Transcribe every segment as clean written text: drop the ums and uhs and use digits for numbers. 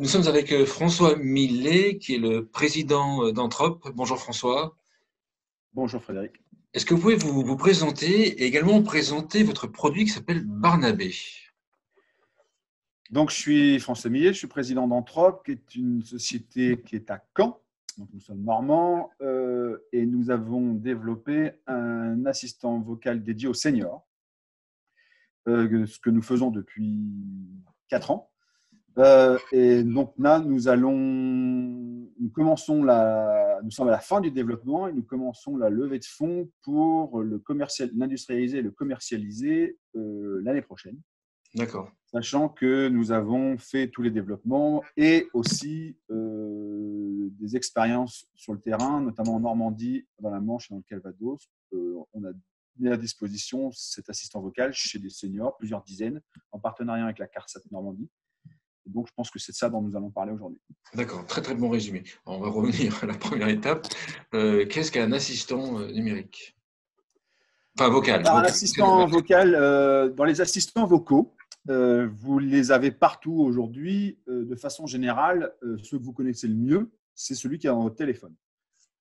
Nous sommes avec François Millet, qui est le président d'Anthrope. Bonjour François. Bonjour Frédéric. Est-ce que vous pouvez vous présenter et également présenter votre produit qui s'appelle Barnabé? Donc, je suis François Millet, je suis président d'Anthrope, qui est une société qui est à Caen. Donc, nous sommes normands et nous avons développé un assistant vocal dédié aux seniors, ce que nous faisons depuis 4 ans. Et donc là, nous sommes à la fin du développement et nous commençons la levée de fonds pour l'industrialiser et le commercialiser l'année prochaine. D'accord. Sachant que nous avons fait tous les développements et aussi des expériences sur le terrain, notamment en Normandie, dans la Manche et dans le Calvados. On a mis à disposition cet assistant vocal chez des seniors, plusieurs dizaines, en partenariat avec la CARSAT Normandie. Et donc, je pense que c'est de ça dont nous allons parler aujourd'hui. D'accord, très très bon résumé. On va revenir à la première étape. Qu'est-ce qu'un assistant numérique? Enfin, vocal. Alors, un assistant vocal, dans les assistants vocaux, vous les avez partout aujourd'hui. De façon générale, ceux que vous connaissez le mieux, c'est celui qui est dans votre téléphone.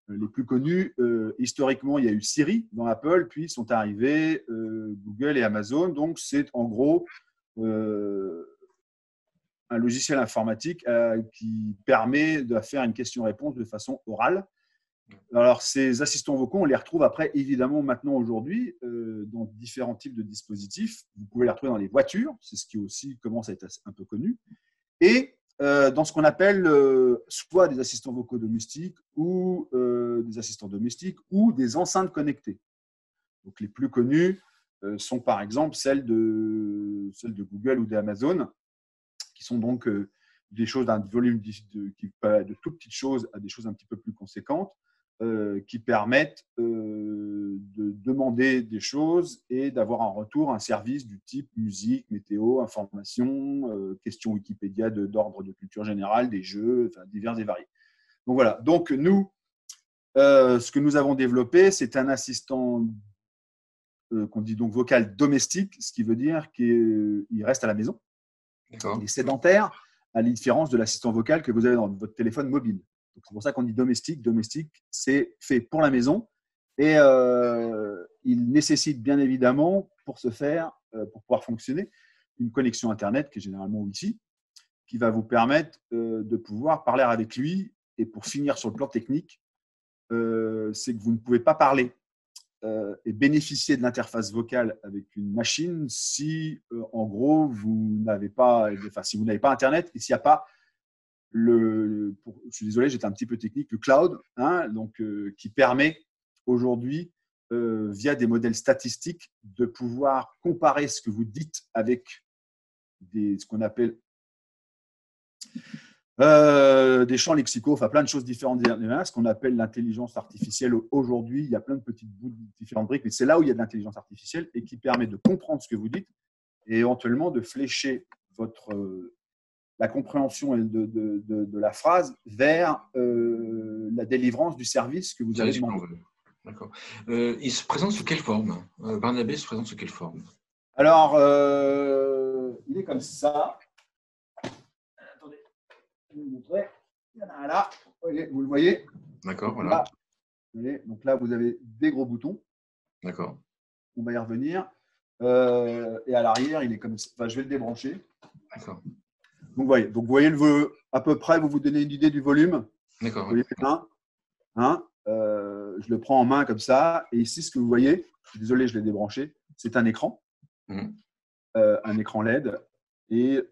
Les plus connus, historiquement, il y a eu Siri dans Apple, puis sont arrivés Google et Amazon. Donc, c'est en gros un logiciel informatique qui permet de faire une question-réponse de façon orale. Alors, ces assistants vocaux, on les retrouve après, évidemment, maintenant, aujourd'hui, dans différents types de dispositifs. Vous pouvez les retrouver dans les voitures, c'est ce qui aussi commence à être un peu connu. Et dans ce qu'on appelle soit des assistants vocaux domestiques ou des assistants domestiques ou des enceintes connectées. Donc, les plus connus sont, par exemple, celles de Google ou d'Amazon, qui sont donc des choses d'un volume de toutes petites choses à des choses un petit peu plus conséquentes, qui permettent de demander des choses et d'avoir en retour un service du type musique, météo, information, questions Wikipédia d'ordre de culture générale, des jeux, enfin, divers et variés. Donc voilà. Donc nous, ce que nous avons développé, c'est un assistant qu'on dit donc vocal domestique, ce qui veut dire qu'il reste à la maison. Il est sédentaire, à la différence de l'assistant vocal que vous avez dans votre téléphone mobile. Donc, c'est pour ça qu'on dit domestique. Domestique, c'est fait pour la maison et il nécessite bien évidemment, pour ce faire, pour pouvoir fonctionner, une connexion Internet qui est généralement Wi-Fi, qui va vous permettre de pouvoir parler avec lui. Et pour finir sur le plan technique, c'est que vous ne pouvez pas parler et bénéficier de l'interface vocale avec une machine si, en gros, si vous n'avez pas Internet et s'il n'y a pas je suis désolé, j'étais un petit peu technique, le cloud, donc, qui permet aujourd'hui, via des modèles statistiques, de pouvoir comparer ce que vous dites avec ce qu'on appelle des champs lexicaux, enfin plein de choses différentes, ce qu'on appelle l'intelligence artificielle. Aujourd'hui, il y a plein de petites bouts, différentes briques, mais c'est là où il y a de l'intelligence artificielle et qui permet de comprendre ce que vous dites et éventuellement de flécher la compréhension de la phrase vers la délivrance du service que vous avez demandé. D'accord. Il se présente sous quelle forme? Barnabé se présente sous quelle forme? Alors, il est comme ça. Attendez, je vais vous montrer. Il y en a un là. Vous le voyez? D'accord, voilà. Donc là, vous avez des gros boutons. D'accord. On va y revenir. Et à l'arrière, il est comme ça. Enfin, je vais le débrancher. D'accord. Donc, vous voyez à peu près, vous donnez une idée du volume. D'accord. Vous voyez, je le prends en main comme ça. Et ici, ce que vous voyez, désolé, je l'ai débranché, c'est un écran. Un écran LED. Et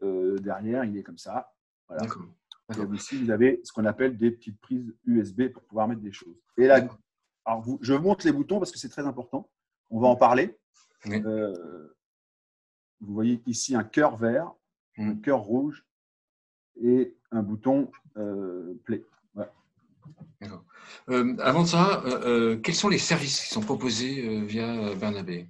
derrière, il est comme ça. Voilà. D'accord. Et ici, vous avez ce qu'on appelle des petites prises USB pour pouvoir mettre des choses. Et là, alors je montre les boutons parce que c'est très important. On va en parler. Vous voyez ici un cœur vert, un cœur rouge et un bouton play. Voilà. D'accord. Avant ça, quels sont les services qui sont proposés via Barnabé?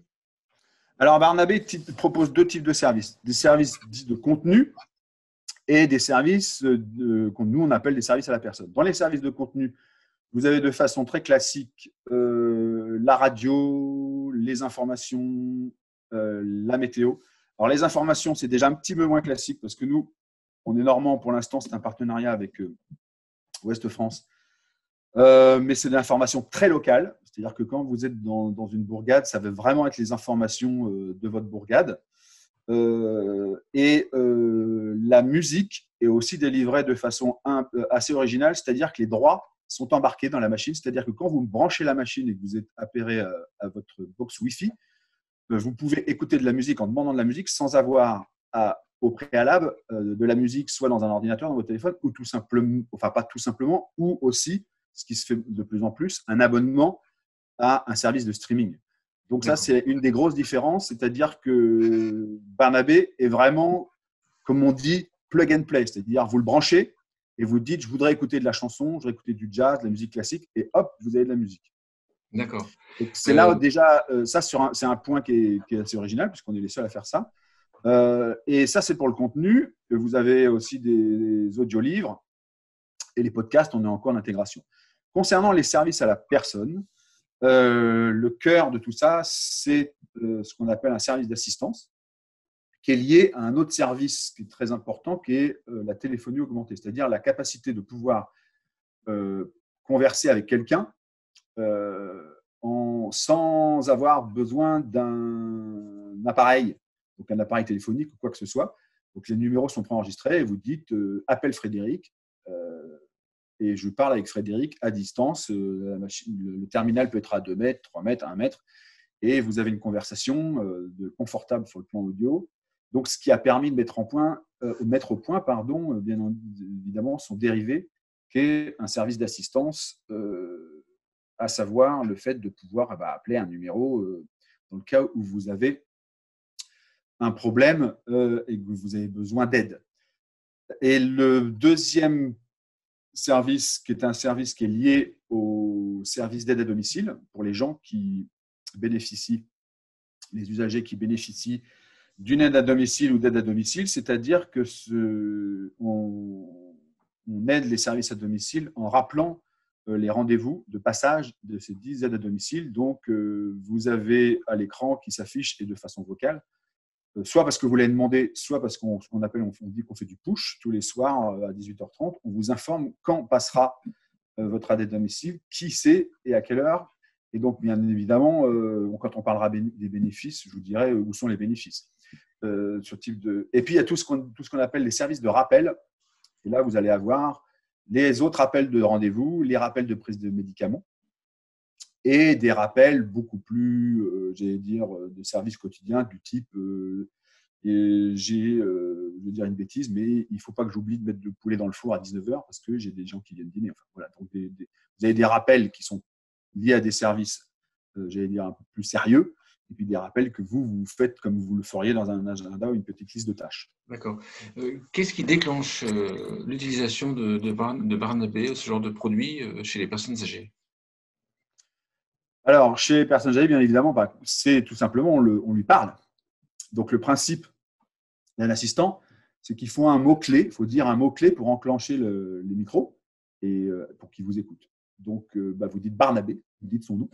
Alors, Barnabé propose 2 types de services. Des services dits de contenu et des services que nous, on appelle des services à la personne. Dans les services de contenu, vous avez de façon très classique la radio, les informations, la météo. Alors, les informations, c'est déjà un petit peu moins classique parce que nous, on est normand pour l'instant, c'est un partenariat avec Ouest France. Mais c'est de l'information très locale, c'est-à-dire que quand vous êtes dans une bourgade, ça va vraiment être les informations de votre bourgade. La musique est aussi délivrée de façon assez originale, c'est-à-dire que les droits sont embarqués dans la machine, c'est-à-dire que quand vous branchez la machine et que vous êtes appairé à votre box Wi-Fi, vous pouvez écouter de la musique en demandant de la musique sans avoir au préalable de la musique soit dans un ordinateur, dans votre téléphone, ou tout simplement, enfin pas tout simplement, ou aussi, ce qui se fait de plus en plus, un abonnement à un service de streaming. Donc ça, c'est une des grosses différences, c'est-à-dire que Barnabé est vraiment, comme on dit, plug and play, c'est-à-dire vous le branchez et vous dites, je voudrais écouter de la chanson, je voudrais écouter du jazz, de la musique classique, et hop, vous avez de la musique. D'accord. Donc c'est là déjà, ça c'est un point qui est assez original, puisqu'on est les seuls à faire ça. Et ça, c'est pour le contenu. Vous avez aussi des audiolivres et les podcasts, on est encore en intégration. Concernant les services à la personne, le cœur de tout ça, c'est ce qu'on appelle un service d'assistance qui est lié à un autre service qui est très important, qui est la téléphonie augmentée, c'est-à-dire la capacité de pouvoir converser avec quelqu'un sans avoir besoin d'un appareil, donc un appareil téléphonique ou quoi que ce soit. Donc les numéros sont préenregistrés et vous dites appelle Frédéric et je parle avec Frédéric à distance. Le terminal peut être à 2 mètres, 3 mètres, 1 mètre et vous avez une conversation confortable sur le plan audio. Donc ce qui a permis de mettre au point, bien évidemment, son dérivé qui est un service d'assistance, à savoir le fait de pouvoir appeler un numéro dans le cas où vous avez un problème et que vous avez besoin d'aide. Et le deuxième service, qui est un service qui est lié au service d'aide à domicile, pour les gens qui bénéficient, les usagers qui bénéficient d'une aide à domicile ou d'aide à domicile, c'est-à-dire que on aide les services à domicile en rappelant les rendez-vous de passage de ces 10 aides à domicile. Donc, vous avez à l'écran qui s'affiche et de façon vocale, soit parce que vous l'avez demandé, soit parce qu'on dit qu'on fait du push tous les soirs à 18h30. On vous informe quand passera votre aide à domicile, qui c'est et à quelle heure. Et donc, bien évidemment, quand on parlera des bénéfices, je vous dirai où sont les bénéfices. Et puis, il y a tout ce qu'on appelle les services de rappel. Et là, vous allez avoir les autres rappels de rendez-vous, les rappels de prise de médicaments et des rappels beaucoup plus, de services quotidiens du type je vais dire une bêtise, mais il ne faut pas que j'oublie de mettre le poulet dans le four à 19h parce que j'ai des gens qui viennent dîner. Enfin, voilà. Donc, vous avez des rappels qui sont liés à des services, un peu plus sérieux, et puis des rappels que vous faites comme vous le feriez dans un agenda ou une petite liste de tâches. D'accord. Qu'est-ce qui déclenche l'utilisation de Barnabé, ce genre de produit, chez les personnes âgées? Alors, chez les personnes âgées, bien évidemment, c'est tout simplement, on lui parle. Donc, le principe d'un assistant, c'est qu'il faut un mot-clé, il faut dire un mot-clé pour enclencher les micros et pour qu'il vous écoute. Donc, vous dites Barnabé, vous dites son nom.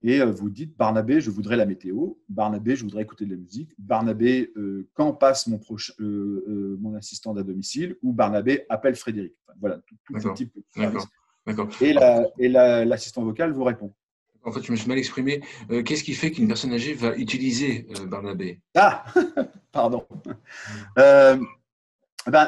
Et vous dites Barnabé, je voudrais la météo. Barnabé, je voudrais écouter de la musique. Barnabé, quand passe mon assistant à domicile. Ou Barnabé, appelle Frédéric. Enfin, voilà, tout ce type de service. D'accord. Et l'assistant vocal vous répond. En fait, je me suis mal exprimé. Qu'est-ce qui fait qu'une personne âgée va utiliser Barnabé? Ah, pardon.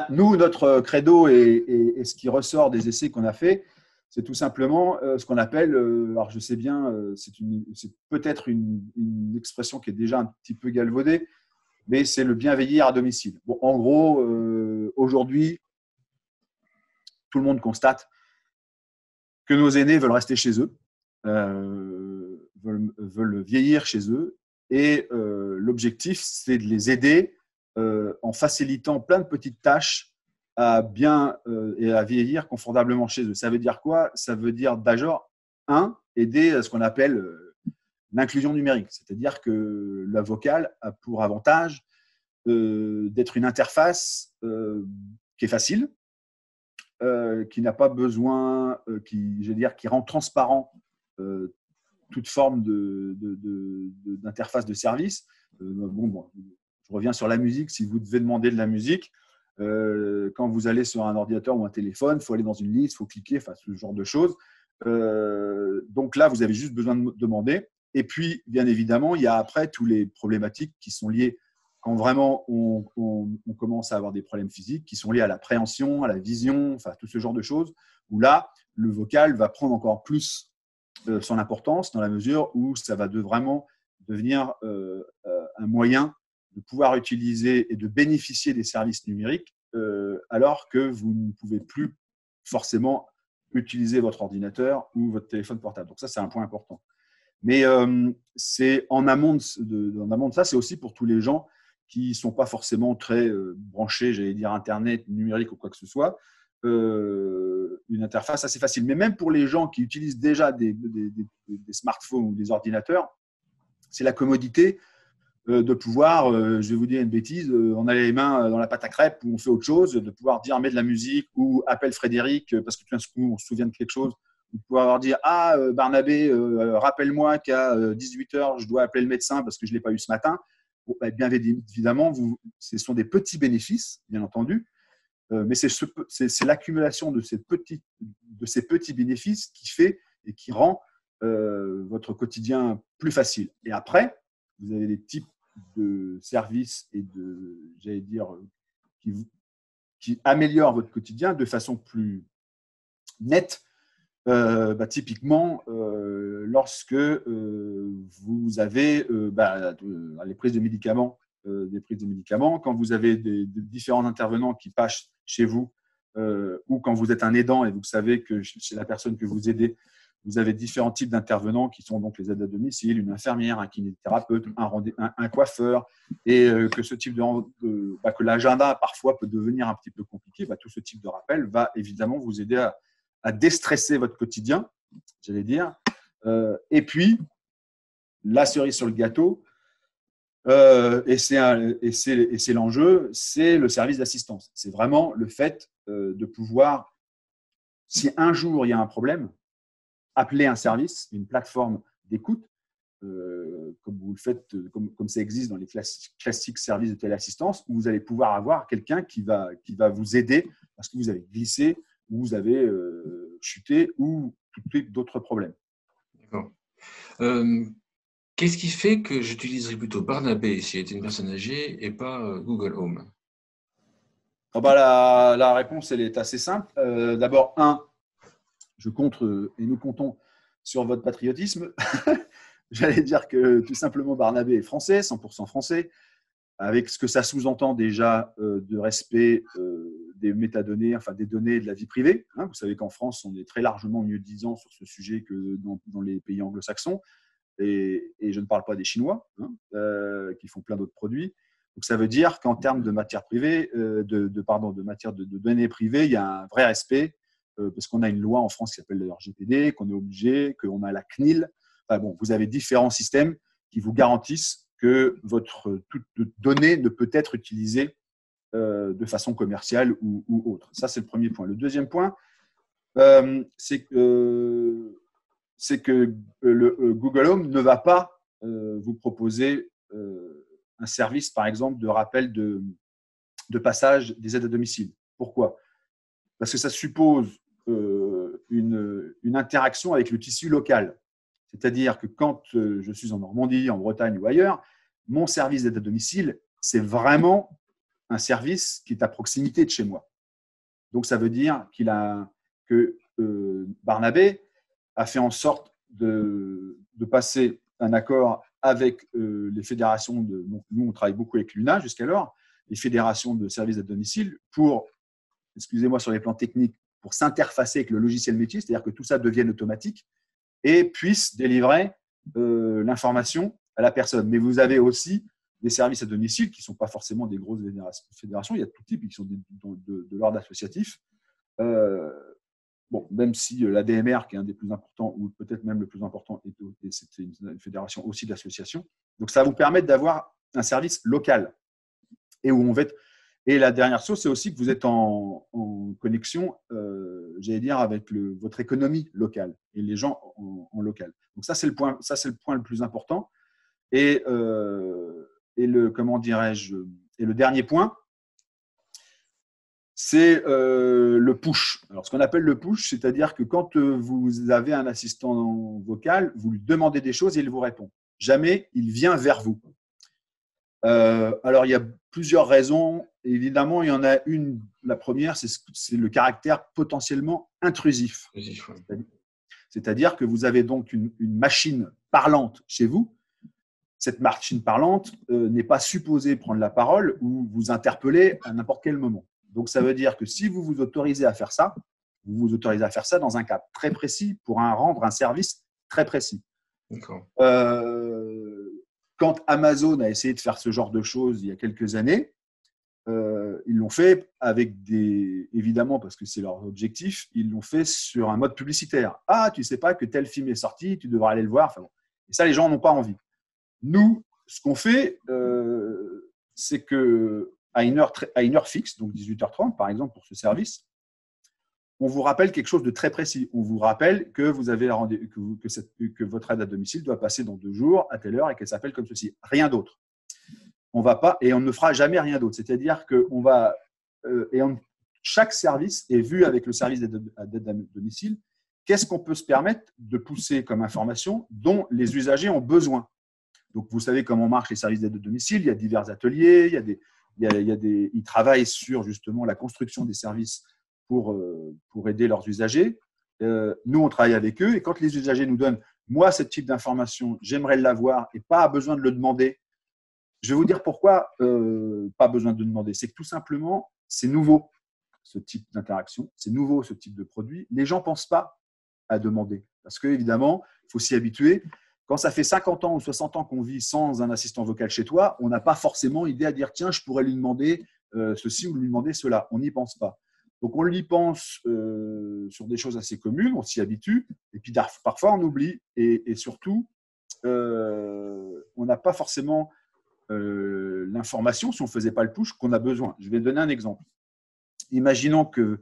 Nous, notre credo et ce qui ressort des essais qu'on a fait, c'est tout simplement ce qu'on appelle, alors je sais bien, c'est peut-être une expression qui est déjà un petit peu galvaudée, mais c'est le bienveillir à domicile. Bon, en gros, aujourd'hui, tout le monde constate que nos aînés veulent rester chez eux, veulent vieillir chez eux, et l'objectif, c'est de les aider en facilitant plein de petites tâches à bien et à vieillir confortablement chez eux. Ça veut dire quoi? Ça veut dire d'abord, aider à ce qu'on appelle l'inclusion numérique. C'est-à-dire que la vocale a pour avantage d'être une interface qui est facile, qui n'a pas besoin, qui rend transparent toute forme d'interface de service. Je reviens sur la musique. Si vous devez demander de la musique, Quand vous allez sur un ordinateur ou un téléphone, il faut aller dans une liste, il faut cliquer, enfin, ce genre de choses. Donc là, vous avez juste besoin de demander. Et puis, bien évidemment, il y a après tous les problématiques qui sont liées quand vraiment on commence à avoir des problèmes physiques qui sont liés à la préhension, à la vision, enfin tout ce genre de choses, où là, le vocal va prendre encore plus son importance dans la mesure où ça va vraiment devenir un moyen de pouvoir utiliser et de bénéficier des services numériques alors que vous ne pouvez plus forcément utiliser votre ordinateur ou votre téléphone portable. Donc ça, c'est un point important. Mais c'est en amont de ça, c'est aussi pour tous les gens qui ne sont pas forcément très branchés, j'allais dire Internet, numérique ou quoi que ce soit, une interface assez facile. Mais même pour les gens qui utilisent déjà des smartphones ou des ordinateurs, c'est la commodité de pouvoir, je vais vous dire une bêtise, on a les mains dans la pâte à crêpes ou on fait autre chose, de pouvoir dire mets de la musique ou appelle Frédéric parce que tout d'un coup on se souvient de quelque chose, de pouvoir leur dire ah Barnabé, rappelle-moi qu'à 18h je dois appeler le médecin parce que je ne l'ai pas eu ce matin. Bon, bien évidemment, ce sont des petits bénéfices, bien entendu, mais c'est l'accumulation de ces petits bénéfices qui fait et qui rend votre quotidien plus facile. Et après, vous avez des types de services et j'allais dire, qui améliorent votre quotidien de façon plus nette. Typiquement, lorsque vous avez les prises de médicaments, quand vous avez des différents intervenants qui passent chez vous, ou quand vous êtes un aidant et vous savez que chez la personne que vous aidez, vous avez différents types d'intervenants qui sont donc les aides à domicile, une infirmière, un kinésithérapeute, un coiffeur, et que ce type que l'agenda parfois peut devenir un petit peu compliqué, tout ce type de rappel va évidemment vous aider à déstresser votre quotidien, j'allais dire. Et puis, la cerise sur le gâteau, et c'est l'enjeu, c'est le service d'assistance. C'est vraiment le fait de pouvoir, si un jour il y a un problème, appeler un service, une plateforme d'écoute, comme vous le faites, comme ça existe dans les classiques services de téléassistance, où vous allez pouvoir avoir quelqu'un qui va vous aider parce que vous avez glissé, ou vous avez chuté, ou d'autres problèmes. D'accord. Qu'est-ce qui fait que j'utiliserais plutôt Barnabé si j'étais une personne âgée et pas Google Home? La réponse, elle est assez simple. D'abord, je compte et nous comptons sur votre patriotisme. J'allais dire que tout simplement Barnabé est français, 100% français, avec ce que ça sous-entend déjà de respect des métadonnées, enfin des données de la vie privée. Vous savez qu'en France, on est très largement mieux-disant sur ce sujet que dans les pays anglo-saxons. Et je ne parle pas des Chinois, qui font plein d'autres produits. Donc ça veut dire qu'en termes de matière privée, de matière de données privées, il y a un vrai respect, parce qu'on a une loi en France qui s'appelle le RGPD, qu'on est obligé, qu'on a la CNIL. Vous avez différents systèmes qui vous garantissent que toute donnée ne peut être utilisée de façon commerciale ou autre. Ça, c'est le premier point. Le deuxième point, c'est que Google Home ne va pas vous proposer un service, par exemple, de rappel de passage des aides à domicile. Pourquoi? Parce que ça suppose une interaction avec le tissu local. C'est-à-dire que quand je suis en Normandie, en Bretagne ou ailleurs, mon service d'aide à domicile, c'est vraiment un service qui est à proximité de chez moi. Donc, ça veut dire que Barnabé a fait en sorte de passer un accord avec les fédérations donc nous, on travaille beaucoup avec l'UNA jusqu'alors, les fédérations de services à domicile pour, excusez-moi sur les plans techniques, pour s'interfacer avec le logiciel métier, c'est-à-dire que tout ça devienne automatique et puisse délivrer l'information à la personne. Mais vous avez aussi des services à domicile qui ne sont pas forcément des grosses fédérations, il y a tout type, qui sont de l'ordre associatif. Même si l'ADMR, qui est un des plus importants, ou peut-être même le plus important, c'est une fédération aussi d'associations. Donc, ça va vous permettre d'avoir un service local et où on va être. Et la dernière chose, c'est aussi que vous êtes en connexion, j'allais dire, avec votre économie locale et les gens en local. Donc, ça, c'est le point le plus important. Et le dernier point, C'est le push. Alors, ce qu'on appelle le push, c'est-à-dire que quand vous avez un assistant vocal, vous lui demandez des choses et il vous répond. Jamais il vient vers vous. Alors, il y a plusieurs raisons. Évidemment, il y en a une. La première, c'est le caractère potentiellement intrusif. C'est-à-dire que vous avez donc une machine parlante chez vous. Cette machine parlante n'est pas supposée prendre la parole ou vous interpeller à n'importe quel moment. Donc, ça veut dire que si vous vous autorisez à faire ça, vous vous autorisez à faire ça dans un cas très précis pour rendre un service très précis. D'accord. Quand Amazon a essayé de faire ce genre de choses il y a quelques années, ils l'ont fait avec évidemment, parce que c'est leur objectif, ils l'ont fait sur un mode publicitaire. Ah, tu ne sais pas que tel film est sorti, tu devras aller le voir. Enfin bon. Et ça, les gens n'ont pas envie. Nous, ce qu'on fait, c'est qu'à une heure fixe, donc 18h30 par exemple pour ce service, on vous rappelle quelque chose de très précis. On vous rappelle que vous avez que votre aide à domicile doit passer dans 2 jours à telle heure et qu'elle s'appelle comme ceci. Rien d'autre. On va pas et on ne fera jamais rien d'autre. C'est-à-dire que chaque service est vu avec le service d'aide à domicile. Qu'est-ce qu'on peut se permettre de pousser comme information dont les usagers ont besoin? Donc, vous savez comment marchent les services d'aide à domicile. Il y a divers ateliers, ils travaillent sur justement la construction des services pour aider leurs usagers. Nous, on travaille avec eux et quand les usagers nous donnent « moi, ce type d'information, j'aimerais l'avoir et pas besoin de le demander », je vais vous dire pourquoi pas besoin de le demander. C'est que tout simplement, c'est nouveau ce type d'interaction, c'est nouveau ce type de produit. Les gens ne pensent pas à demander parce qu'évidemment, il faut s'y habituer. Quand ça fait 50 ans ou 60 ans qu'on vit sans un assistant vocal chez toi, on n'a pas forcément idée à dire « tiens, je pourrais lui demander ceci ou lui demander cela ». On n'y pense pas. Donc, on y pense sur des choses assez communes, on s'y habitue, et puis parfois on oublie. Et surtout, on n'a pas forcément l'information, si on ne faisait pas le push, qu'on a besoin. Je vais donner un exemple. Imaginons que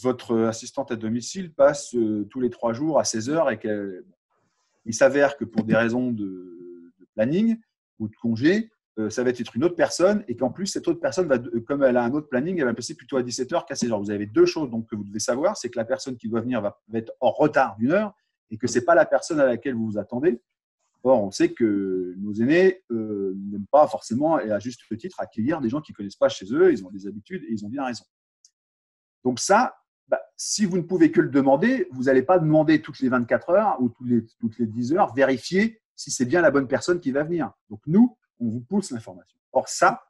votre assistante à domicile passe tous les 3 jours à 16 heures et qu'il s'avère que pour des raisons de planning ou de congé, ça va être une autre personne et qu'en plus, cette autre personne, comme elle a un autre planning, elle va passer plutôt à 17 heures qu'à 16 heures. Vous avez 2 choses donc, que vous devez savoir, c'est que la personne qui doit venir va être en retard d'1 heure et que ce n'est pas la personne à laquelle vous vous attendez. Or, on sait que nos aînés n'aiment pas forcément, et à juste titre, accueillir des gens qui ne connaissent pas chez eux, ils ont des habitudes et ils ont bien raison. Donc ça, si vous ne pouvez que le demander, vous n'allez pas demander toutes les 24 heures ou toutes les 10 heures, vérifier si c'est bien la bonne personne qui va venir. Donc nous, on vous pousse l'information. Or ça,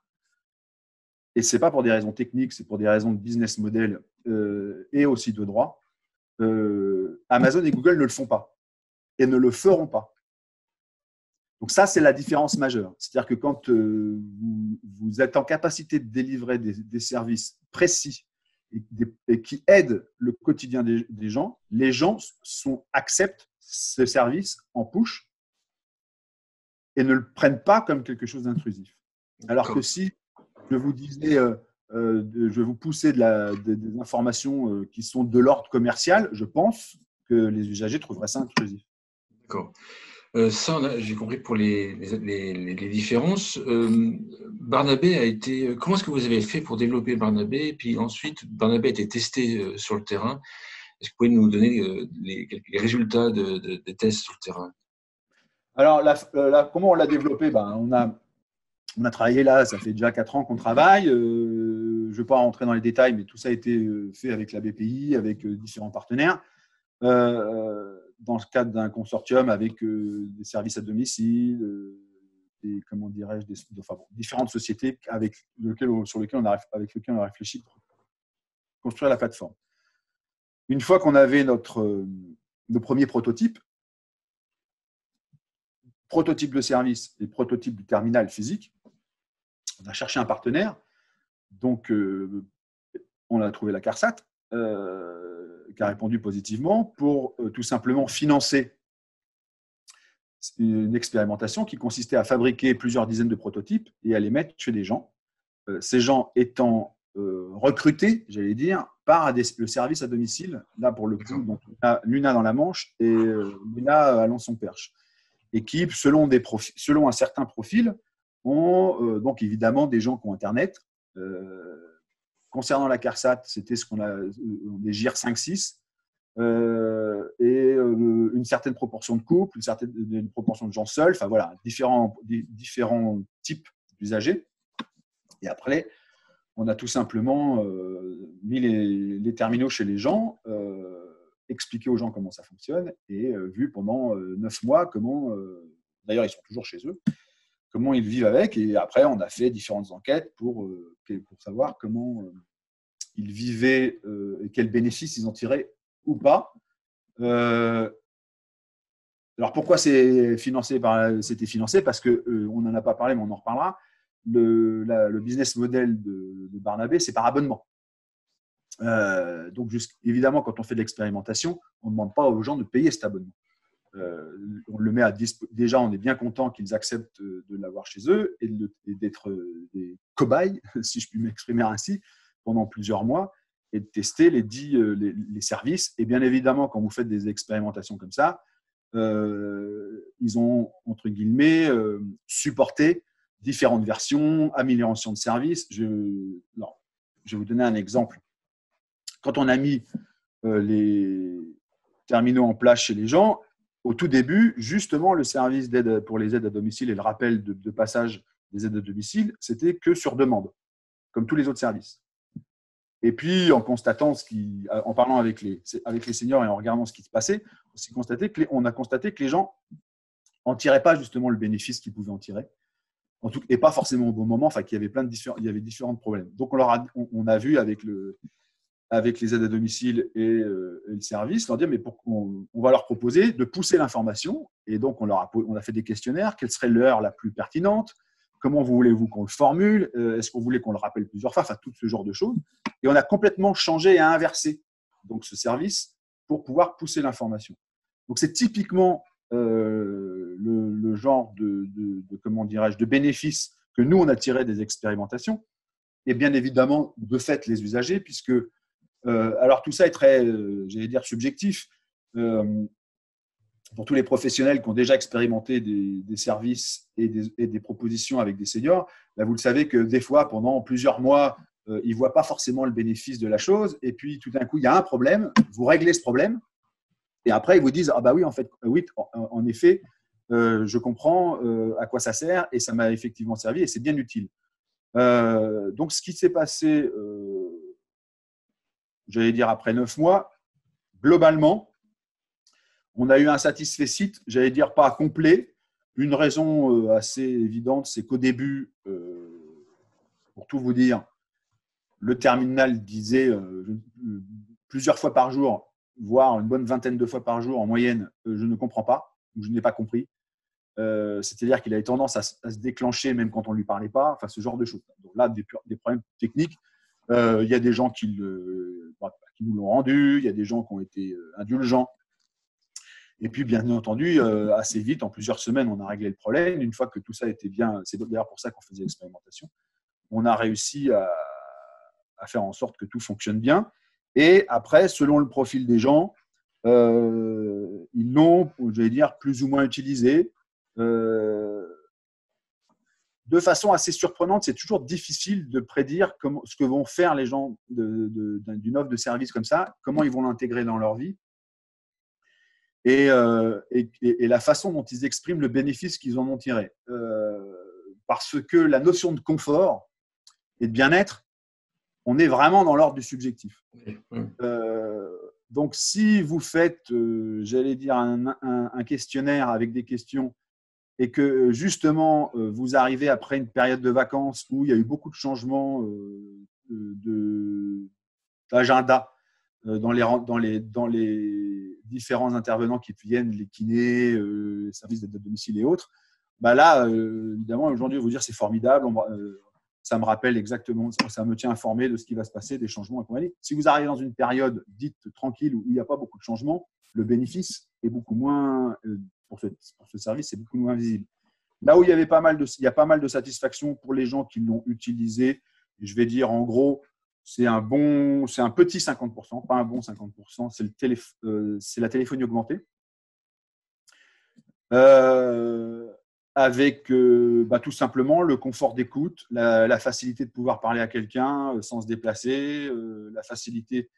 et ce n'est pas pour des raisons techniques, c'est pour des raisons de business model et aussi de droit, Amazon et Google ne le font pas et ne le feront pas. Donc ça, c'est la différence majeure. C'est-à-dire que quand vous êtes en capacité de délivrer des services précis et qui aident le quotidien des gens, les gens acceptent ce service en push et ne le prennent pas comme quelque chose d'intrusif. Alors que si je vous disais, je vous poussais des informations qui sont de l'ordre commercial, je pense que les usagers trouveraient ça intrusif. D'accord. Ça, j'ai compris pour les différences. Barnabé a été. Comment est-ce que vous avez fait pour développer Barnabé? Et puis ensuite, Barnabé a été testé sur le terrain. Est-ce que vous pouvez nous donner les résultats des tests sur le terrain? Alors, comment on l'a développé? On a travaillé là, ça fait déjà 4 ans qu'on travaille. Je ne vais pas rentrer dans les détails, mais tout ça a été fait avec la BPI, avec différents partenaires. Dans le cadre d'un consortium avec des services à domicile, différentes sociétés avec lesquelles on a réfléchi pour construire la plateforme. Une fois qu'on avait nos premiers prototypes de service et prototype du terminal physique, on a cherché un partenaire. Donc, on a trouvé la CARSAT, qui a répondu positivement pour tout simplement financer une expérimentation qui consistait à fabriquer plusieurs dizaines de prototypes et à les mettre chez des gens. Ces gens étant recrutés, j'allais dire, par le service à domicile, là pour le coup, donc, l'UNA dans la Manche et l'UNA à Alençon-Perche. Et qui, selon un certain profil, ont donc évidemment des gens qui ont Internet, concernant la CARSAT, c'était ce qu'on a des GIR 5-6 et une certaine proportion de couples, une proportion de gens seuls, enfin voilà, différents types d'usagers. Et après, on a tout simplement mis les terminaux chez les gens, expliqué aux gens comment ça fonctionne et vu pendant 9 mois comment, d'ailleurs ils sont toujours chez eux, comment ils vivent avec. Et après, on a fait différentes enquêtes pour savoir comment ils vivaient et quels bénéfices ils en tiraient ou pas. Alors pourquoi c'était financé? Parce qu'on n'en a pas parlé, mais on en reparlera. Le business model de Barnabé, c'est par abonnement. Donc, évidemment, quand on fait de l'expérimentation, on ne demande pas aux gens de payer cet abonnement. On le met déjà, on est bien content qu'ils acceptent de l'avoir chez eux et d'être des cobayes, si je puis m'exprimer ainsi, pendant plusieurs mois et de tester les services. Et bien évidemment, quand vous faites des expérimentations comme ça, ils ont, entre guillemets, supporté différentes versions, amélioration de service. Je vais vous donner un exemple. Quand on a mis les terminaux en place chez les gens, au tout début, justement, le service d'aide pour les aides à domicile et le rappel de passage des aides à domicile, c'était que sur demande, comme tous les autres services. Et puis, en parlant avec les seniors et en regardant ce qui se passait, on a constaté que les gens n'en tiraient pas justement le bénéfice qu'ils pouvaient en tirer, et pas forcément au bon moment, enfin qu'il y avait il y avait différents problèmes. Donc, on a vu avec les aides à domicile et le service, leur dire mais on va leur proposer de pousser l'information. Et donc, on a fait des questionnaires. Quelle serait l'heure la plus pertinente? Comment voulez-vous qu'on le formule? Est-ce qu'on voulait qu'on le rappelle plusieurs fois? Enfin, tout ce genre de choses. Et on a complètement changé et inversé donc, ce service pour pouvoir pousser l'information. Donc, c'est typiquement le genre comment dirais-je, de bénéfices que nous, on a tiré des expérimentations. Et bien évidemment, de fait, les usagers, puisque alors tout ça est très, j'allais dire, subjectif. Pour tous les professionnels qui ont déjà expérimenté des services et des propositions avec des seniors, là, vous le savez que des fois, pendant plusieurs mois, ils ne voient pas forcément le bénéfice de la chose. Et puis, tout d'un coup, il y a un problème. Vous réglez ce problème. Et après, ils vous disent « Ah bah oui, en fait, oui, en effet, je comprends à quoi ça sert et ça m'a effectivement servi et c'est bien utile. » Donc, ce qui s'est passé, j'allais dire après 9 mois, globalement, on a eu un satisfait site, j'allais dire pas complet. Une raison assez évidente, c'est qu'au début, pour tout vous dire, le terminal disait plusieurs fois par jour, voire une bonne vingtaine de fois par jour en moyenne, je ne comprends pas, ou je n'ai pas compris. C'est-à-dire qu'il avait tendance à se déclencher même quand on ne lui parlait pas, enfin ce genre de choses. Donc là, des problèmes techniques. Il y a des gens qui nous l'ont rendu, il y a des gens qui ont été indulgents. Et puis, bien entendu, assez vite, en plusieurs semaines, on a réglé le problème. Une fois que tout ça était bien, c'est d'ailleurs pour ça qu'on faisait l'expérimentation, on a réussi à faire en sorte que tout fonctionne bien. Et après, selon le profil des gens, ils l'ont, j'allais dire, plus ou moins utilisé. De façon assez surprenante, c'est toujours difficile de prédire ce que vont faire les gens d'une offre de service comme ça, comment ils vont l'intégrer dans leur vie. Et la façon dont ils expriment le bénéfice qu'ils en ont tiré. Parce que la notion de confort et de bien-être, on est vraiment dans l'ordre du subjectif. Donc, si vous faites, j'allais dire, un questionnaire avec des questions et que justement, vous arrivez après une période de vacances où il y a eu beaucoup de changements d'agenda dans les différents intervenants qui viennent, les kinés, les services d'aide à domicile et autres, bah là, évidemment, aujourd'hui, vous dire c'est formidable, ça me rappelle exactement, ça me tient informé de ce qui va se passer, des changements et compagnie. Si vous arrivez dans une période dite tranquille où il n'y a pas beaucoup de changements, le bénéfice est beaucoup moins, pour ce service, c'est beaucoup moins visible. Là où il y a pas mal de satisfaction pour les gens qui l'ont utilisé, je vais dire en gros, c'est un petit 50%, pas un bon 50%, c'est la téléphonie augmentée. avec tout simplement le confort d'écoute, la facilité de pouvoir parler à quelqu'un sans se déplacer, la facilité.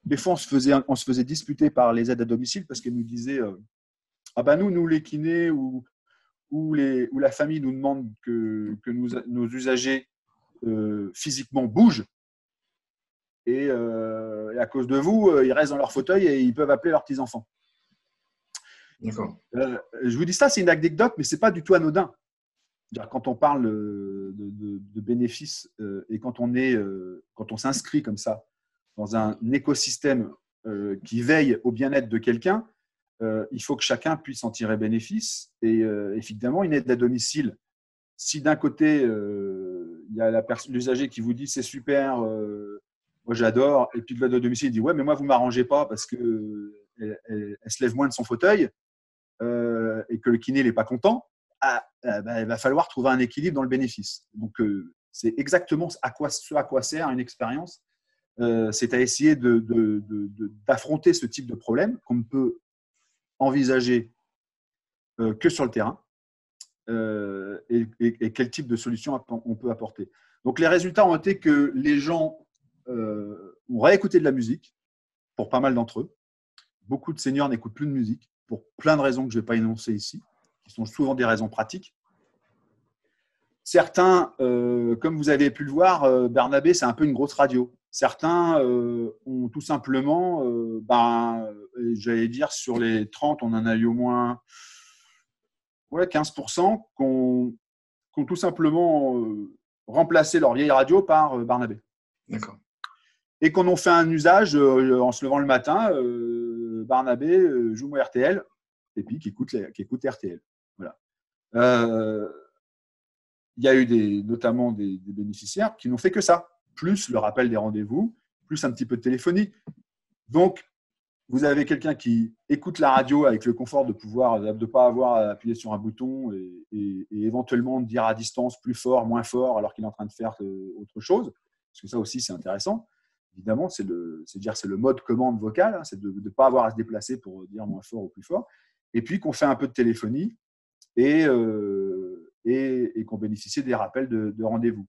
Des fois, on se faisait disputer par les aides à domicile parce qu'ils nous disaient ah ben nous les kinés ou la famille nous demande que nos usagers physiquement bougent et à cause de vous, ils restent dans leur fauteuil et ils peuvent appeler leurs petits-enfants. D'accord. Je vous dis ça, c'est une anecdote, mais ce n'est pas du tout anodin. Quand on parle de bénéfices et quand on s'inscrit comme ça dans un écosystème qui veille au bien-être de quelqu'un, il faut que chacun puisse en tirer bénéfice. Et évidemment, une aide à domicile, si d'un côté, il y a l'usager qui vous dit c'est super, moi j'adore, et puis de l'aide à domicile, il dit ouais, mais moi vous ne m'arrangez pas parce qu'elle se lève moins de son fauteuil et que le kiné n'est pas content, il va falloir trouver un équilibre dans le bénéfice. Donc, c'est exactement ce à quoi sert une expérience. C'est à essayer d'affronter ce type de problème qu'on ne peut envisager que sur le terrain et quel type de solution on peut apporter. Donc, les résultats ont été que les gens ont réécouté de la musique pour pas mal d'entre eux. Beaucoup de seniors n'écoutent plus de musique pour plein de raisons que je ne vais pas énoncer ici, qui sont souvent des raisons pratiques. Certains, comme vous avez pu le voir, Barnabé, c'est un peu une grosse radio. Certains ont tout simplement, j'allais dire, sur les 30, on en a eu au moins 15% qui ont tout simplement remplacé leur vieille radio par Barnabé. D'accord. Et qu'on en fait un usage en se levant le matin, Barnabé joue-moi RTL, et puis qui écoute RTL. Voilà. Il y a eu notamment des bénéficiaires qui n'ont fait que ça, plus le rappel des rendez-vous, plus un petit peu de téléphonie. Donc, vous avez quelqu'un qui écoute la radio avec le confort de ne pas avoir à appuyer sur un bouton et éventuellement dire à distance plus fort, moins fort, alors qu'il est en train de faire autre chose. Parce que ça aussi, c'est intéressant. Évidemment, c'est le mode commande vocale, hein, c'est de ne pas avoir à se déplacer pour dire moins fort ou plus fort. Et puis qu'on fait un peu de téléphonie et qu'on bénéficie des rappels de rendez-vous.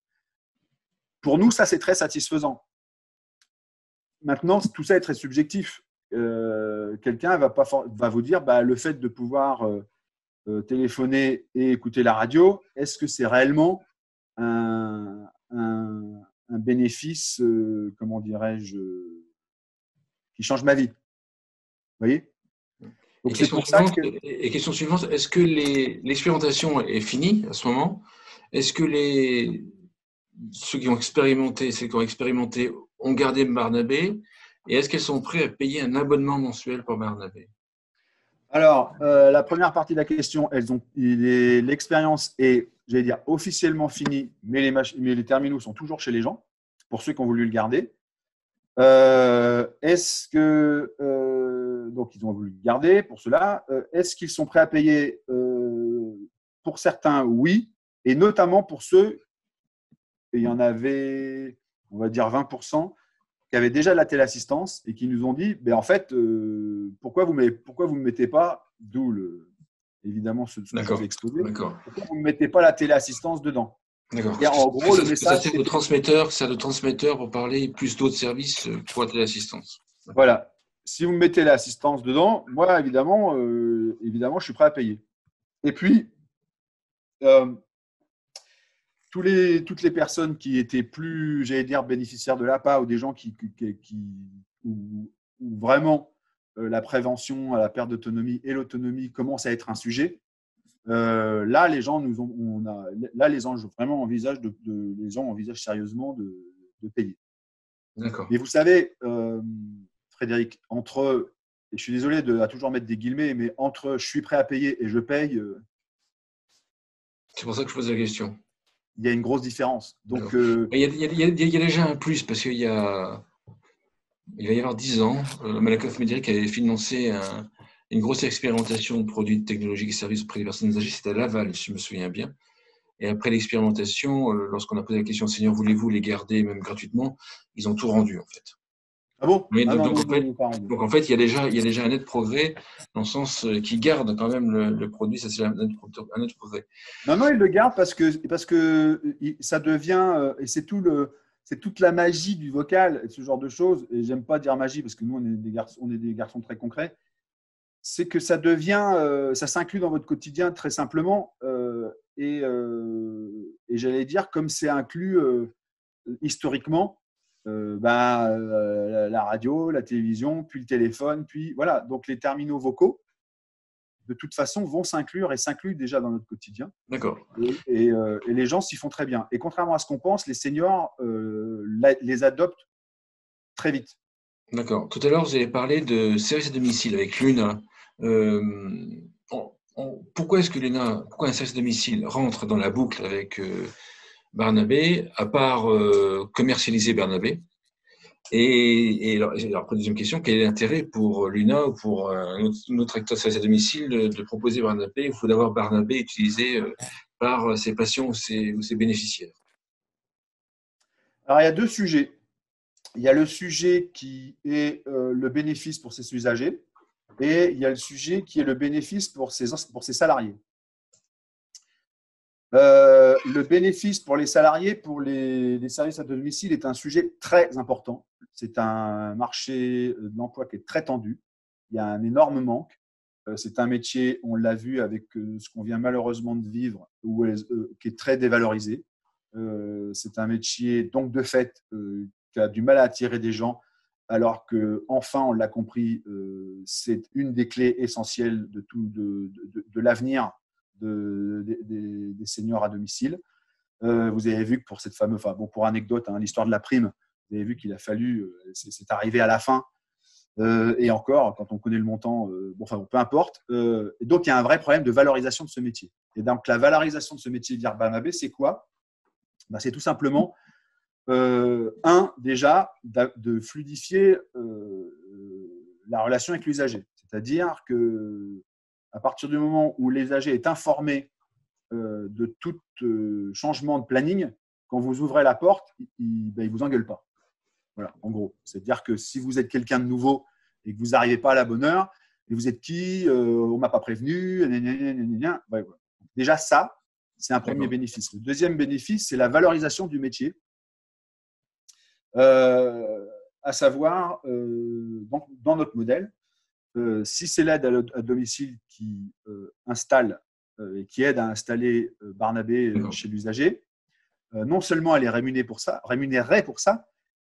Pour nous, ça, c'est très satisfaisant. Maintenant, tout ça est très subjectif. Quelqu'un va vous dire le fait de pouvoir téléphoner et écouter la radio, est-ce que c'est réellement un bénéfice, comment dirais-je, qui change ma vie? Vous voyez? Donc, et question suivante, est-ce que l'expérimentation est finie à ce moment? Est-ce que ceux qui ont expérimenté ont gardé Barnabé? Et est-ce qu'elles sont prêtes à payer un abonnement mensuel pour Barnabé? Alors, la première partie de la question, l'expérience est, j'allais dire, officiellement finie, mais les terminaux sont toujours chez les gens, pour ceux qui ont voulu le garder. Est-ce que donc ils ont voulu le garder pour cela? Est-ce qu'ils sont prêts à payer? Pour certains, oui, et notamment pour ceux, et il y en avait, on va dire 20%, qui avaient déjà la téléassistance et qui nous ont dit, en fait, pourquoi vous ne mettez pas, d'où évidemment ce que je vous ai exposé, pourquoi vous ne mettez pas la téléassistance dedans? D'accord. Et en gros, le message, c'est le transmetteur pour parler plus d'autres services pour la téléassistance. Voilà. Si vous mettez l'assistance dedans, moi, évidemment, je suis prêt à payer. Et puis, toutes les personnes qui étaient plus, j'allais dire, bénéficiaires de l'APA ou des gens où vraiment la prévention à la perte d'autonomie et l'autonomie commence à être un sujet, là, les gens les gens vraiment envisagent sérieusement de payer. D'accord. Mais vous savez, Frédéric, et je suis désolé à toujours mettre des guillemets, mais entre je suis prêt à payer et je paye. C'est pour ça que je pose la question. Il y a une grosse différence. Donc, il y a déjà un plus, parce qu'il va y avoir 10 ans, Malakoff Médéric avait financé une grosse expérimentation de produits technologiques et services auprès des personnes âgées. C'était à Laval, si je me souviens bien. Et après l'expérimentation, lorsqu'on a posé la question aux seniors, voulez-vous les garder même gratuitement, ils ont tout rendu en fait. Ah bon? Oui, Ah non, donc, non, en non, fait, non, pas rendu. il y a déjà un net progrès dans le sens qui garde quand même le produit, ça c'est un net progrès. Non, non, il le garde parce que ça devient, et c'est toute la magie du vocal, et ce genre de choses. Et j'aime pas dire magie parce que nous, on est des garçons très concrets. C'est que ça devient, ça s'inclut dans votre quotidien très simplement. Et j'allais dire, comme c'est inclus historiquement, la radio, la télévision, puis le téléphone, puis voilà. Donc les terminaux vocaux, de toute façon, vont s'inclure et s'incluent déjà dans notre quotidien. D'accord. Et les gens s'y font très bien. Et contrairement à ce qu'on pense, les seniors les adoptent très vite. D'accord. Tout à l'heure, vous avez parlé de service à domicile avec Luna. Euh, pourquoi est-ce que Luna, pourquoi un service à domicile rentre dans la boucle avec Barnabé, à part commercialiser Barnabé? Et alors, après, deuxième question, quel est l'intérêt pour Luna ou pour un autre acteur de service à domicile de proposer Barnabé ou d'avoir Barnabé utilisé par ses patients ou ses bénéficiaires? Alors, il y a deux sujets. Il y a le sujet qui est le bénéfice pour ses usagers et il y a le sujet qui est le bénéfice pour ses salariés. Le bénéfice pour les salariés, pour les services à domicile, est un sujet très important. C'est un marché de l'emploi qui est très tendu. Il y a un énorme manque. C'est un métier, on l'a vu avec ce qu'on vient malheureusement de vivre, qui est très dévalorisé. C'est un métier, donc de fait, qui a du mal à attirer des gens, alors que enfin, on l'a compris, c'est une des clés essentielles de l'avenir des seniors à domicile. Vous avez vu que pour cette fameuse, enfin bon, pour anecdote, hein, l'histoire de la prime, vous avez vu qu'il a fallu, c'est arrivé à la fin. Et encore, quand on connaît le montant, bon, enfin, peu importe. Et donc, il y a un vrai problème de valorisation de ce métier. Et donc, la valorisation de ce métier via Barnabé, c'est quoi? C'est tout simplement, déjà, de fluidifier la relation avec l'usager. C'est-à-dire que à partir du moment où l'usager est informé de tout changement de planning, quand vous ouvrez la porte, il ne vous engueule pas. Voilà, en gros. C'est-à-dire que si vous êtes quelqu'un de nouveau et que vous n'arrivez pas à la bonne heure, et vous êtes qui, on ne m'a pas prévenu, ouais, voilà. Déjà, ça, c'est un premier bénéfice. Le deuxième bénéfice, c'est la valorisation du métier. À savoir, dans notre modèle, si c'est l'aide à domicile qui installe et qui aide à installer Barnabé chez l'usager, non seulement elle est rémunérée pour ça,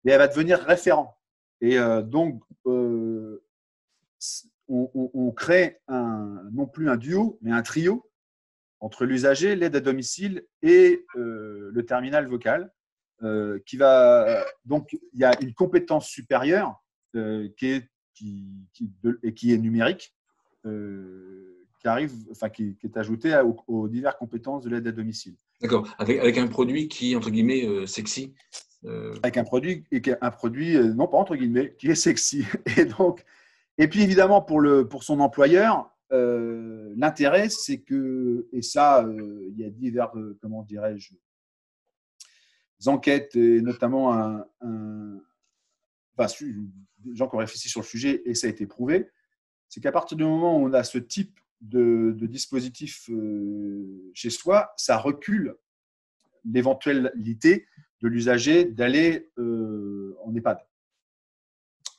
mais elle va devenir référent. Et donc, on crée non plus un duo, mais un trio entre l'usager, l'aide à domicile et le terminal vocal, qui va donc il y a une compétence supérieure qui est numérique, qui est ajoutée aux diverses compétences de l'aide à domicile. D'accord, avec un produit qui est entre guillemets sexy. Avec un produit, non pas entre guillemets, qui est sexy. Et puis évidemment pour son employeur, l'intérêt c'est que, et ça, il y a divers, comment dirais-je, enquêtes et notamment des gens qui ont réfléchi sur le sujet et ça a été prouvé, c'est qu'à partir du moment où on a ce type de dispositif chez soi, ça recule l'éventualité de l'usager d'aller en EHPAD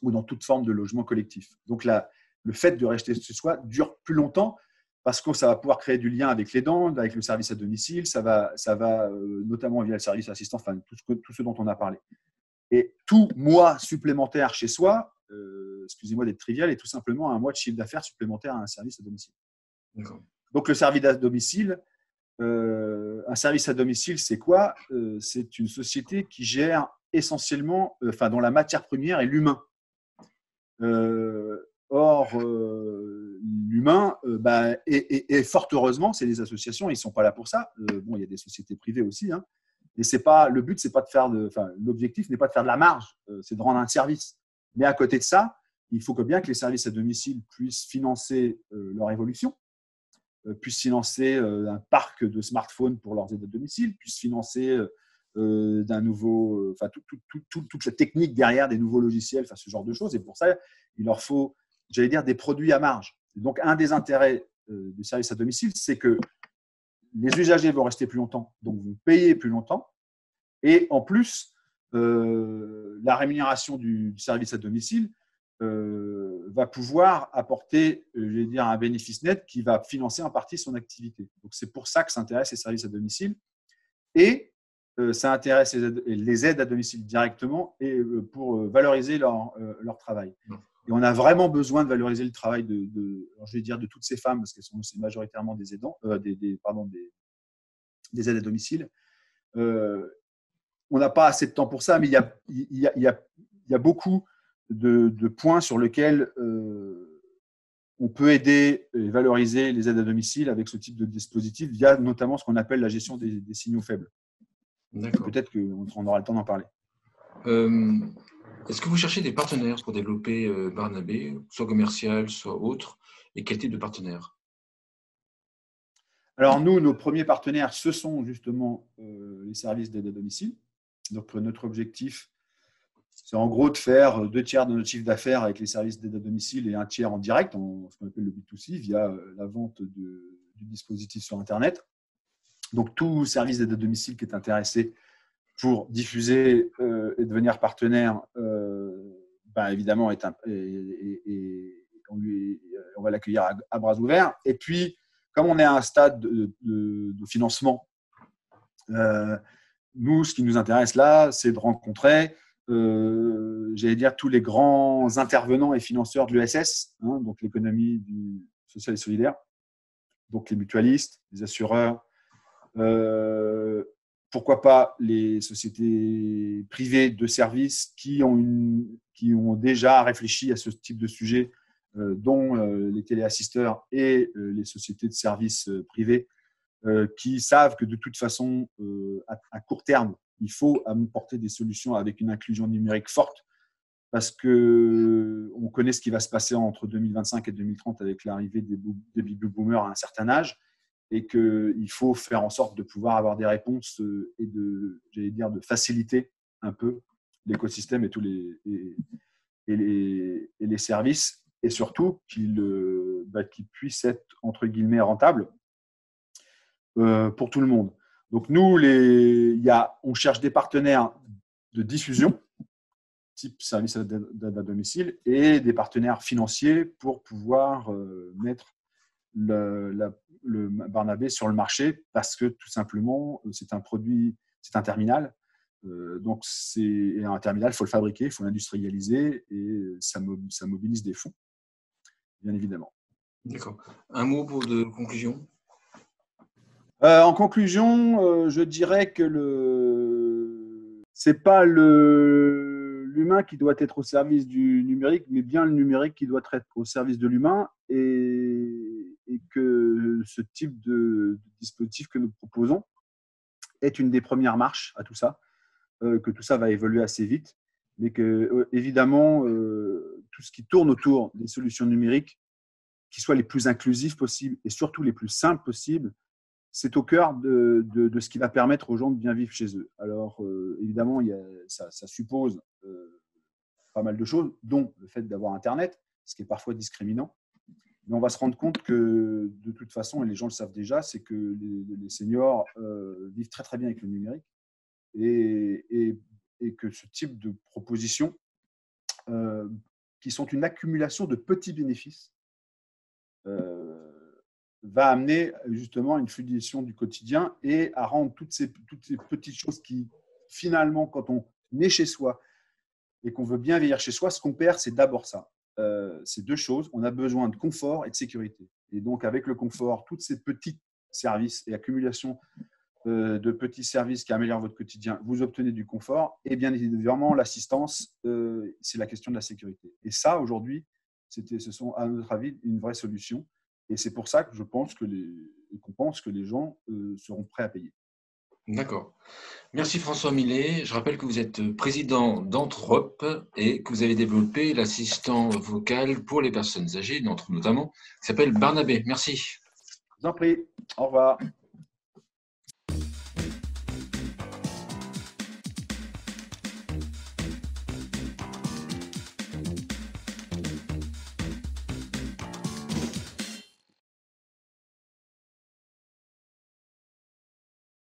ou dans toute forme de logement collectif. Donc le fait de rester chez soi dure plus longtemps parce que ça va pouvoir créer du lien avec l'aidant, avec le service à domicile, ça va notamment via le service assistant, enfin tout ce dont on a parlé. Et tout mois supplémentaire chez soi, excusez-moi d'être trivial, est tout simplement un mois de chiffre d'affaires supplémentaire à un service à domicile. Donc le service à domicile, un service à domicile, c'est quoi? C'est une société qui gère essentiellement, dont la matière première est l'humain. Or, l'humain, et fort heureusement, c'est des associations, ils ne sont pas là pour ça. Bon, il y a des sociétés privées aussi, hein, mais c'est pas, le but, c'est pas de faire l'objectif n'est pas de faire de la marge, c'est de rendre un service. Mais à côté de ça, il faut bien que les services à domicile puissent financer leur évolution, puissent financer un parc de smartphones pour leurs aides à domicile, puissent financer d'un nouveau, enfin toute la technique derrière des nouveaux logiciels, enfin ce genre de choses. Et pour ça, il leur faut, j'allais dire, des produits à marge. Donc, un des intérêts du service à domicile, c'est que les usagers vont rester plus longtemps, donc vont payer plus longtemps. Et en plus, la rémunération du service à domicile va pouvoir apporter, je vais dire, un bénéfice net qui va financer en partie son activité. Donc, c'est pour ça que ça intéresse les services à domicile. Et ça intéresse les aides à domicile directement et pour valoriser leur travail. Et on a vraiment besoin de valoriser le travail alors je vais dire de toutes ces femmes, parce qu'elles sont majoritairement des aidants, des aides à domicile. On n'a pas assez de temps pour ça, mais il y a beaucoup de points sur lesquels on peut aider et valoriser les aides à domicile avec ce type de dispositif via notamment ce qu'on appelle la gestion des signaux faibles. Peut-être qu'on aura le temps d'en parler. Est-ce que vous cherchez des partenaires pour développer Barnabé, soit commercial, soit autre, et quel type de partenaire? Alors nous, nos premiers partenaires, ce sont justement les services d'aide à domicile. Donc notre objectif, c'est en gros de faire 2/3 de notre chiffre d'affaires avec les services d'aide à domicile et 1/3 en direct, ce qu'on appelle le B2C, via la vente du dispositif sur Internet. Donc tout service d'aide à domicile qui est intéressé pour diffuser et devenir partenaire, évidemment, on va l'accueillir à bras ouverts. Et puis, comme on est à un stade de financement, nous, ce qui nous intéresse là, c'est de rencontrer, j'allais dire, tous les grands intervenants et financeurs de l'ESS, donc l'économie sociale et solidaire, donc les mutualistes, les assureurs, pourquoi pas les sociétés privées de services qui ont déjà réfléchi à ce type de sujet, dont les téléassisteurs et les sociétés de services privés, qui savent que de toute façon, à court terme, il faut apporter des solutions avec une inclusion numérique forte, parce qu'on connaît ce qui va se passer entre 2025 et 2030 avec l'arrivée des baby boomers à un certain âge, et qu'il faut faire en sorte de pouvoir avoir des réponses et de faciliter un peu l'écosystème et tous les services, et surtout qu'ils puissent être entre guillemets rentables pour tout le monde. Donc nous, on cherche des partenaires de diffusion, type service d'aide à domicile, et des partenaires financiers pour pouvoir mettre le Barnabé sur le marché, parce que tout simplement, c'est un produit, c'est un terminal. Donc, un terminal, il faut le fabriquer, il faut l'industrialiser, et ça mobilise des fonds, bien évidemment. D'accord. Un mot de conclusion? En conclusion, je dirais que c'est pas l'humain qui doit être au service du numérique, mais bien le numérique qui doit être au service de l'humain, et que ce type de dispositif que nous proposons est une des premières marches à tout ça, que tout ça va évoluer assez vite, mais que évidemment tout ce qui tourne autour des solutions numériques, qui soient les plus inclusives possibles et surtout les plus simples possibles, c'est au cœur de ce qui va permettre aux gens de bien vivre chez eux. Alors, évidemment, ça suppose pas mal de choses, dont le fait d'avoir Internet, ce qui est parfois discriminant. Mais on va se rendre compte que, de toute façon, et les gens le savent déjà, c'est que les seniors vivent très, très bien avec le numérique, et que ce type de propositions, qui sont une accumulation de petits bénéfices, va amener justement une fluidisation du quotidien et à rendre toutes ces petites choses qui, finalement, quand on est chez soi et qu'on veut bien vieillir chez soi, ce qu'on perd, c'est d'abord ça. C'est deux choses. On a besoin de confort et de sécurité. Et donc, avec le confort, tous ces petits services et accumulation de petits services qui améliorent votre quotidien, vous obtenez du confort. Et bien évidemment, l'assistance, c'est la question de la sécurité. Et ça, aujourd'hui, ce sont, à notre avis, une vraie solution. Et c'est pour ça que qu'on pense que les gens seront prêts à payer. D'accord. Merci François Millet. Je rappelle que vous êtes président d'Anthrope et que vous avez développé l'assistant vocal pour les personnes âgées, notamment, qui s'appelle Barnabé. Merci. Je vous en prie. Au revoir.